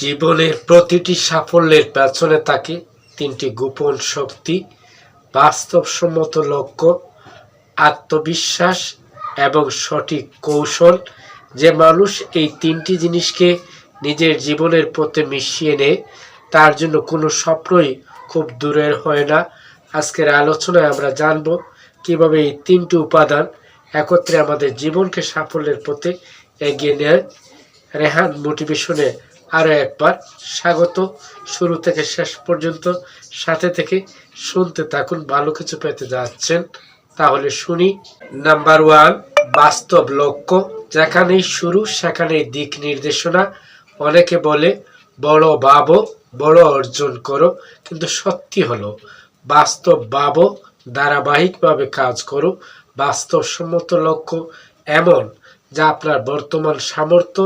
জীবনের প্রতিটি সাফল্যের পেছনে থাকে তিনটি গোপন শক্তি: বাস্তবসম্মত লক্ষ্য, আত্মবিশ্বাস এবং সঠিক কৌশল। যে মানুষ এই তিনটি জিনিসকে নিজের জীবনের পথে মিশিয়ে নেয়, তার জন্য কোনো স্বপ্নই খুব দূরের হয় না। আজকের আলোচনায় আমরা জানব কিভাবে এই তিনটি উপাদান একত্রে আমাদের জীবনকে সাফল্যের পথে এগিয়ে নেয়। রেহান মোটিভেশনে আরও একবার স্বাগত। শুরু থেকে শেষ পর্যন্ত সাথে থেকে শুনতে থাকুন, ভালো কিছু পেতে যাচ্ছেন। তাহলে শুনি। নাম্বার 1, বাস্তব লক্ষ্য। যেখানেই শুরু সেখানেই দিক নির্দেশনা। অনেকে বলে বড় ভাবো, বড় অর্জন করো, কিন্তু সত্যি হলো বাস্তব ভাবো, ধারাবাহিকভাবে কাজ করো। বাস্তবসম্মত লক্ষ্য এমন যা আপনার বর্তমান সামর্থ্য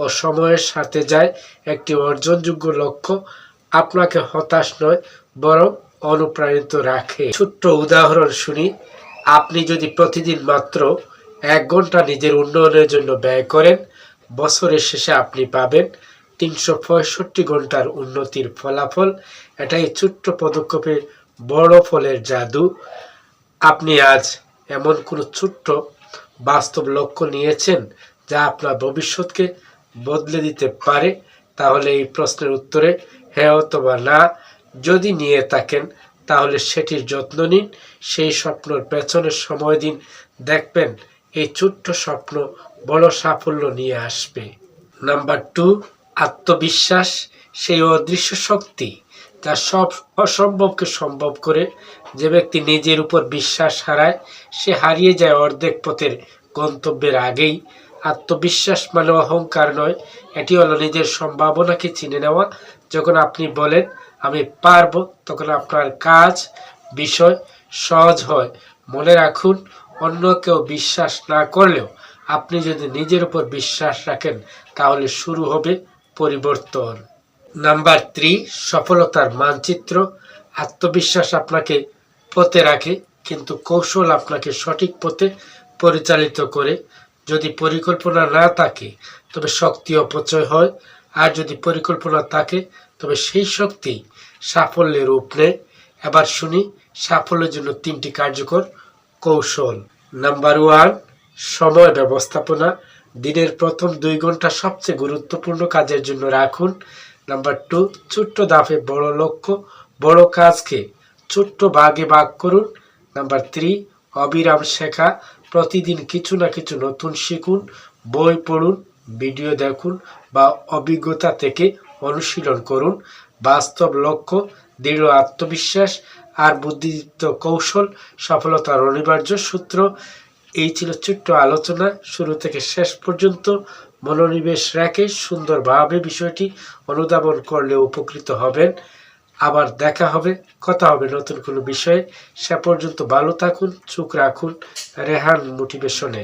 ও সময়ের সাথে যায়। একটি অর্জনযোগ্য লক্ষ্য আপনাকে হতাশ নয়, বরং অনুপ্রাণিত রাখে। ছোট্ট উদাহরণ শুনি। আপনি যদি প্রতিদিন মাত্র 1 ঘন্টা নিজের উন্নয়নের জন্য ব্যয় করেন, বছরের শেষে আপনি পাবেন 365 ঘন্টার উন্নতির ফলাফল। এটাই ছোট্ট পদক্ষেপের বড় ফলের জাদু। আপনি আজ এমন কোনো ছোট্ট বাস্তব লক্ষ্য নিয়েছেন যা আপনার ভবিষ্যৎকে বদলে দিতে পারে? তাহলে এই প্রশ্নের উত্তরে হ্যাঁ অথবা না যদি নিয়ে থাকেন, তাহলে সেটির যত্ন নিন, সেই স্বপ্নের পেছনে সময় দিন। দেখবেন এই ছোট্ট স্বপ্ন বড় সাফল্য নিয়ে আসবে। নাম্বার 2, আত্মবিশ্বাস। সেই অদৃশ্য শক্তি যা সব অসম্ভবকে সম্ভব করে। যে ব্যক্তি নিজের উপর বিশ্বাস হারায়, সে হারিয়ে যায় অর্ধেক পথের গন্তব্যের আগেই। আত্মবিশ্বাস মানে অহংকার নয়, এটি হলো নিজের সম্ভাবনাকে চিনে নেওয়া। যখন আপনি বলেন আমি পারবো, তখন আপনার কাজ, বিষয় সহজ হয়। মনে রাখুন, অন্য কেউ বিশ্বাস না করলেও আপনি যদি নিজের উপর বিশ্বাস রাখেন, তাহলে শুরু হবে পরিবর্তন। নাম্বার 3, সফলতার মানচিত্র। আত্মবিশ্বাস আপনাকে পথে রাখে, কিন্তু কৌশল আপনাকে সঠিক পথে পরিচালিত করে। যদি পরিকল্পনা না থাকে তবে শক্তি অপচয় হয়, আর যদি পরিকল্পনা থাকে তবে সেই শক্তি সাফল্যের রূপ নেয়। এবার শুনি সাফল্যের জন্য 3টি কার্যকর কৌশল। নাম্বার 1, সময় ব্যবস্থাপনা। দিনের প্রথম 2 ঘন্টা সবচেয়ে গুরুত্বপূর্ণ কাজের জন্য রাখুন। নাম্বার 2, ছোট্ট ধাপে বড় লক্ষ্য, বড় কাজকে ছোট্ট ভাগে ভাগ করুন। নাম্বার 3, অবিরাম শেখা। প্রতিদিন কিছু না কিছু নতুন শিখুন। বই পড়ুন, ভিডিও দেখুন বা অভিজ্ঞতা থেকে অনুশীলন করুন। বাস্তব লক্ষ্য, দৃঢ় আত্মবিশ্বাস আর বুদ্ধিদীপ্ত কৌশল সফলতার অনিবার্য সূত্র। এই ছিল ছোট্ট আলোচনা। শুরু থেকে শেষ পর্যন্ত মনোনিবেশ রেখে সুন্দরভাবে বিষয়টি অনুধাবন করলে উপকৃত হবেন। আবার দেখা হবে, কথা হবে নতুন কোনো বিষয়ে। সে পর্যন্ত ভালো থাকুন, চোখ রাখুন রেহান মোটিভেশনে।